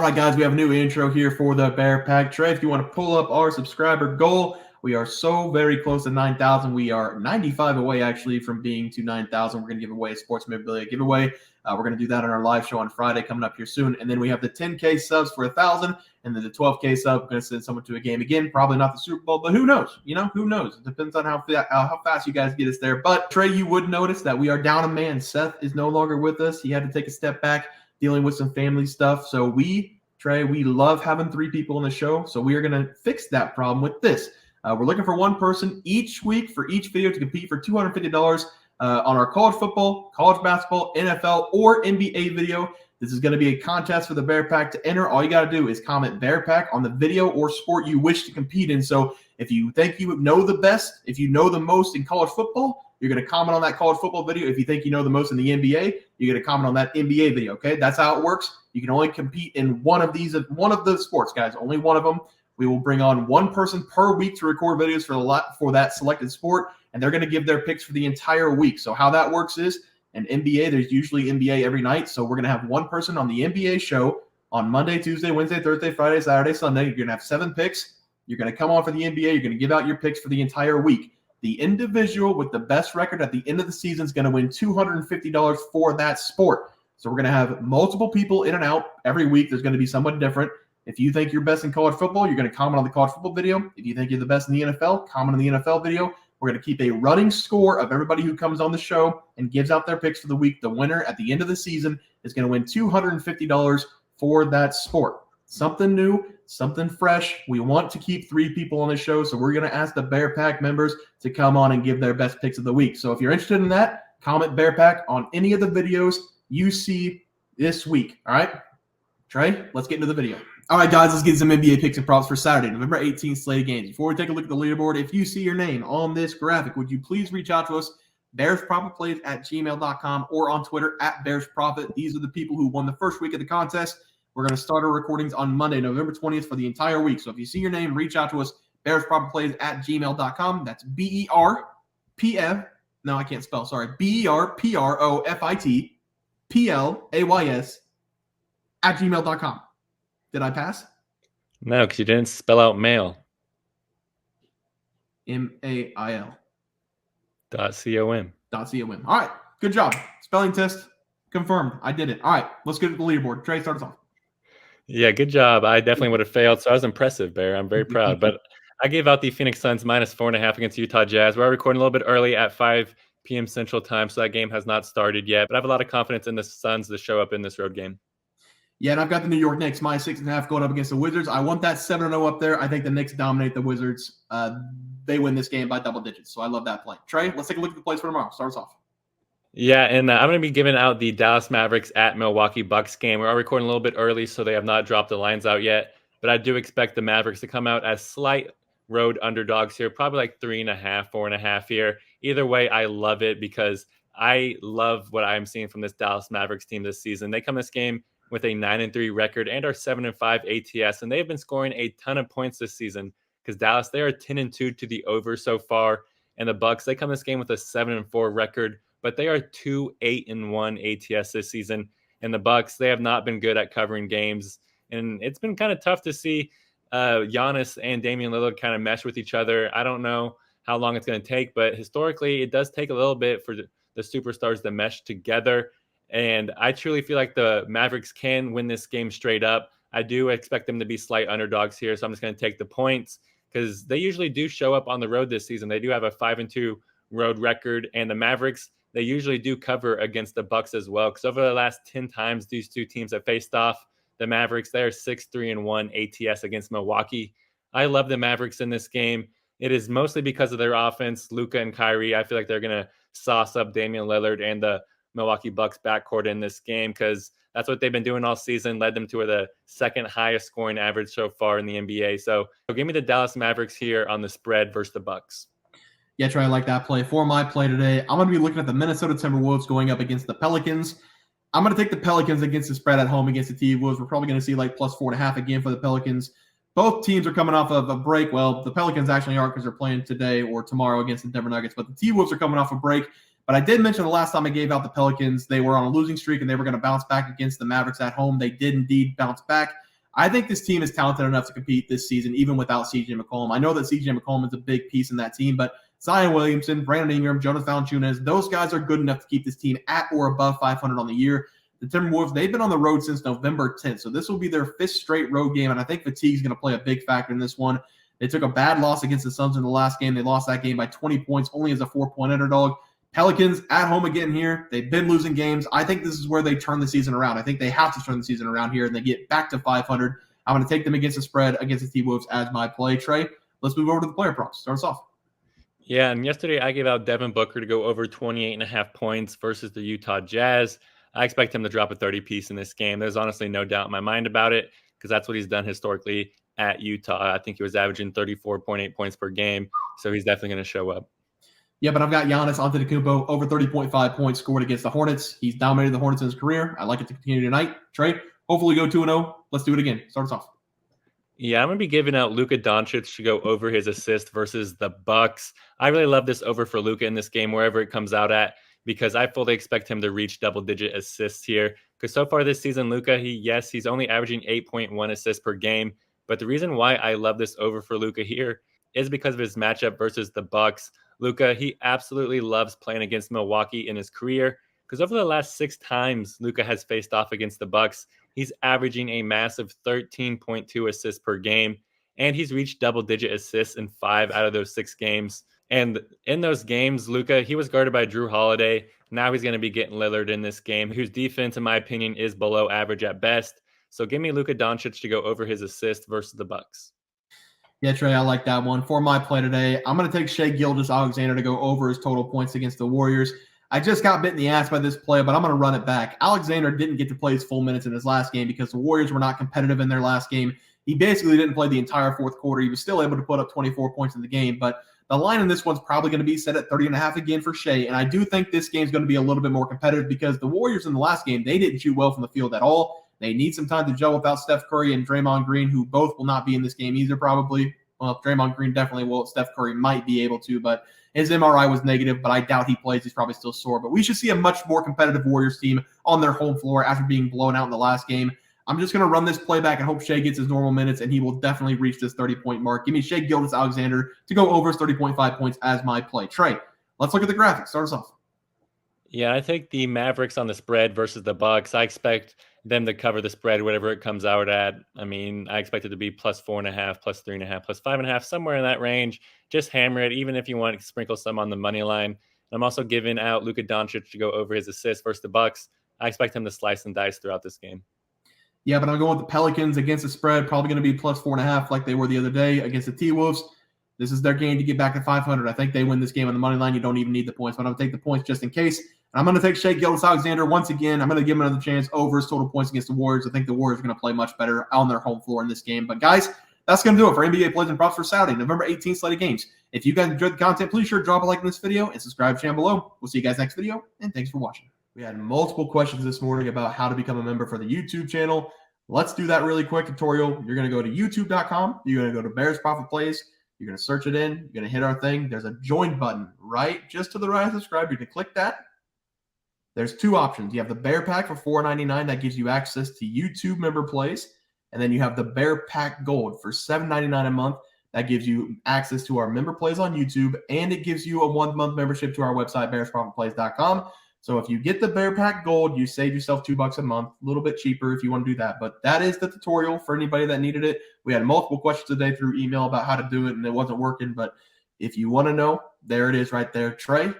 right, guys, we have a new intro here for the Bear Pack. Trey, if you want to pull up our subscriber goal, we are so very close to 9,000. We are 95 away, actually, from being to 9,000. We're going to give away a sports memorabilia giveaway. We're going to do that on our live show on Friday coming up here soon. And then we have the 10K subs for 1,000, and then the 12K sub. We're going to send someone to a game again. Probably not the Super Bowl, but who knows? Who knows? It depends on how fast you guys get us there. But, Trey, you would notice that we are down a man. Seth is no longer with us. He had to take a step back, dealing with some family stuff. So Trey, we love having 3 people on the show. So we are going to fix that problem with this. We're looking for one person each week for each video to compete for $250 on our college football, college basketball, NFL, or NBA video. This is going to be a contest for the Bear Pack. To enter, all you got to do is comment Bear Pack on the video or sport you wish to compete in. So if you think you know the best, if you know the most in college football, you're going to comment on that college football video. If you think you know the most in the NBA, you're going to comment on that NBA video, okay? That's how it works. You can only compete in one of the sports, guys, only one of them. We will bring on one person per week to record videos for that selected sport, and they're going to give their picks for the entire week. So how that works is, in NBA, there's usually NBA every night, so we're going to have one person on the NBA show on Monday, Tuesday, Wednesday, Thursday, Friday, Saturday, Sunday. You're going to have 7 picks. You're going to come on for the NBA. You're going to give out your picks for the entire week. The individual with the best record at the end of the season is going to win $250 for that sport. So we're going to have multiple people in and out every week. There's going to be someone different. If you think you're best in college football, you're going to comment on the college football video. If you think you're the best in the NFL, comment on the NFL video. We're going to keep a running score of everybody who comes on the show and gives out their picks for the week. The winner at the end of the season is going to win $250 for that sport. Something new, something fresh. We want to keep 3 people on the show, so we're going to ask the Bear Pack members to come on and give their best picks of the week. So if you're interested in that, comment Bear Pack on any of the videos you see this week. All right, Trey, let's get into the video. All right, guys, let's get some NBA picks and props for Saturday, November 18th slate of games. Before we take a look at the leaderboard, if you see your name on this graphic, would you please reach out to us, bearsprofitplays@gmail.com, or on Twitter @bearsprofit. These are the people who won the first week of the contest. We're going to start our recordings on Monday, November 20th for the entire week. So if you see your name, reach out to us, bearsprofitplays@gmail.com. That's BERProfitplays@gmail.com. Did I pass? No, because you didn't spell out mail. MAIL. .com. .com. All right. Good job. Spelling test confirmed. I did it. All right. Let's get to the leaderboard. Trey, start us off. Yeah, good job. I definitely would have failed, so I was impressive, Bear. I'm very proud. But I gave out the Phoenix Suns -4.5 against Utah Jazz. We're recording a little bit early at 5 p.m. Central Time, so that game has not started yet. But I have a lot of confidence in the Suns to show up in this road game. Yeah, and I've got the New York Knicks -6.5 going up against the Wizards. I want that 7-0 up there. I think the Knicks dominate the Wizards. They win this game by double digits, so I love that play. Trey, let's take a look at the plays for tomorrow. Start us off. Yeah, and I'm going to be giving out the Dallas Mavericks at Milwaukee Bucks game. We're recording a little bit early, so they have not dropped the lines out yet. But I do expect the Mavericks to come out as slight road underdogs here, probably like 3.5, 4.5 here. Either way, I love it because I love what I'm seeing from this Dallas Mavericks team this season. They come this game with a 9-3 record and are 7-5 ATS, and they've been scoring a ton of points this season because Dallas, they are 10-2 to the over so far. And the Bucks, they come this game with a 7-4 record, but they are 2-8-1 ATS this season. And the Bucks, they have not been good at covering games. And it's been kind of tough to see Giannis and Damian Lillard kind of mesh with each other. I don't know how long it's going to take, but historically, it does take a little bit for the superstars to mesh together. And I truly feel like the Mavericks can win this game straight up. I do expect them to be slight underdogs here, so I'm just going to take the points because they usually do show up on the road this season. They do have a 5-2 road record, and the Mavericks, they usually do cover against the Bucks as well. Because over the last 10 times these two teams have faced off, the Mavericks, they are 6-3-1 ATS against Milwaukee. I love the Mavericks in this game. It is mostly because of their offense, Luka and Kyrie. I feel like they're going to sauce up Damian Lillard and the Milwaukee Bucks backcourt in this game because that's what they've been doing all season, led them to the second highest scoring average so far in the NBA. So give me the Dallas Mavericks here on the spread versus the Bucks. Yeah, Trey, I like that play. For my play today, I'm going to be looking at the Minnesota Timberwolves going up against the Pelicans. I'm going to take the Pelicans against the spread at home against the T-Wolves. We're probably going to see like +4.5 again for the Pelicans. Both teams are coming off of a break. Well, the Pelicans actually aren't because they're playing today or tomorrow against the Denver Nuggets, but the T-Wolves are coming off a break. But I did mention the last time I gave out the Pelicans, they were on a losing streak and they were going to bounce back against the Mavericks at home. They did indeed bounce back. I think this team is talented enough to compete this season, even without C.J. McCollum. I know that C.J. McCollum is a big piece in that team, but Zion Williamson, Brandon Ingram, Jonas Valanciunas, those guys are good enough to keep this team at or above 500 on the year. The Timberwolves, they've been on the road since November 10th, so this will be their 5th straight road game, and I think fatigue is going to play a big factor in this one. They took a bad loss against the Suns in the last game. They lost that game by 20 points, only as a 4-point underdog. Pelicans at home again here. They've been losing games. I think this is where they turn the season around. I think they have to turn the season around here, and they get back to 500. I'm going to take them against the spread against the T-Wolves as my play. Trey, let's move over to the player props. Start us off. Yeah, and yesterday I gave out Devin Booker to go over 28.5 points versus the Utah Jazz. I expect him to drop a 30-piece in this game. There's honestly no doubt in my mind about it because that's what he's done historically at Utah. I think he was averaging 34.8 points per game, so he's definitely going to show up. Yeah, but I've got Giannis Antetokounmpo over 30.5 points scored against the Hornets. He's dominated the Hornets in his career. I like it to continue tonight. Trey, hopefully go 2-0. Let's do it again. Start us off. Yeah, I'm going to be giving out Luka Doncic to go over his assist versus the Bucks. I really love this over for Luka in this game, wherever it comes out at, because I fully expect him to reach double-digit assists here. Because so far this season, Luka, he's only averaging 8.1 assists per game. But the reason why I love this over for Luka here is because of his matchup versus the Bucks. Luka, he absolutely loves playing against Milwaukee in his career because over the last 6 times Luka has faced off against the Bucks, he's averaging a massive 13.2 assists per game, and he's reached double-digit assists in 5 out of those 6 games. And in those games, Luka, he was guarded by Drew Holiday. Now he's going to be getting Lillard in this game, whose defense, in my opinion, is below average at best. So give me Luka Doncic to go over his assist versus the Bucks. Yeah, Trey, I like that one. For my play today, I'm going to take Shai Gilgeous-Alexander to go over his total points against the Warriors. I just got bit in the ass by this play, but I'm going to run it back. Alexander didn't get to play his full minutes in his last game because the Warriors were not competitive in their last game. He basically didn't play the entire fourth quarter. He was still able to put up 24 points in the game, but the line in this one's probably going to be set at 30.5 again for Shai, and I do think this game's going to be a little bit more competitive because the Warriors in the last game, they didn't shoot well from the field at all. They need some time to gel without Steph Curry and Draymond Green, who both will not be in this game either probably. Well, Draymond Green definitely will. Steph Curry might be able to, but his MRI was negative, but I doubt he plays. He's probably still sore. But we should see a much more competitive Warriors team on their home floor after being blown out in the last game. I'm just going to run this play back and hope Shai gets his normal minutes, and he will definitely reach this 30-point mark. Give me Shai Gilgeous-Alexander to go over his 30.5 points as my play. Trey, let's look at the graphics. Start us off. Yeah, I think the Mavericks on the spread versus the Bucks. I expect them to cover the spread, whatever it comes out at. I mean, I expect it to be plus 4.5, plus 3.5, plus 5.5, somewhere in that range. Just hammer it, even if you want to sprinkle some on the money line. I'm also giving out Luka Doncic to go over his assists versus the Bucks. I expect him to slice and dice throughout this game. Yeah, but I'm going with the Pelicans against the spread. Probably going to be plus 4.5 like they were the other day against the T-Wolves. This is their game to get back to 500. I think they win this game on the money line. You don't even need the points, but I'm going to take the points just in case. And I'm going to take Shai Gilgeous-Alexander once again. I'm going to give him another chance over his total points against the Warriors. I think the Warriors are going to play much better on their home floor in this game. But guys, that's going to do it for NBA Plays and Props for Saturday, November 18th slate of games. If you guys enjoyed the content, please sure to drop a like in this video and subscribe to the channel below. We'll see you guys next video, and thanks for watching. We had multiple questions this morning about how to become a member for the YouTube channel. Let's do that really quick tutorial. You're going to go to youtube.com. You're going to go to Bears Profit Plays. You're going to search it in. You're going to hit our thing. There's a join button right just to the right of subscribe. You're going to click that. There's 2 options. You have the Bear Pack for $4.99. That gives you access to YouTube member plays. And then you have the Bear Pack Gold for $7.99 a month. That gives you access to our member plays on YouTube. And it gives you a 1-month membership to our website, bearsprofitplays.com. So if you get the Bear Pack Gold, you save yourself $2 a month, a little bit cheaper if you want to do that. But that is the tutorial for anybody that needed it. We had multiple questions today through email about how to do it, and it wasn't working. But if you want to know, there it is right there. Trey,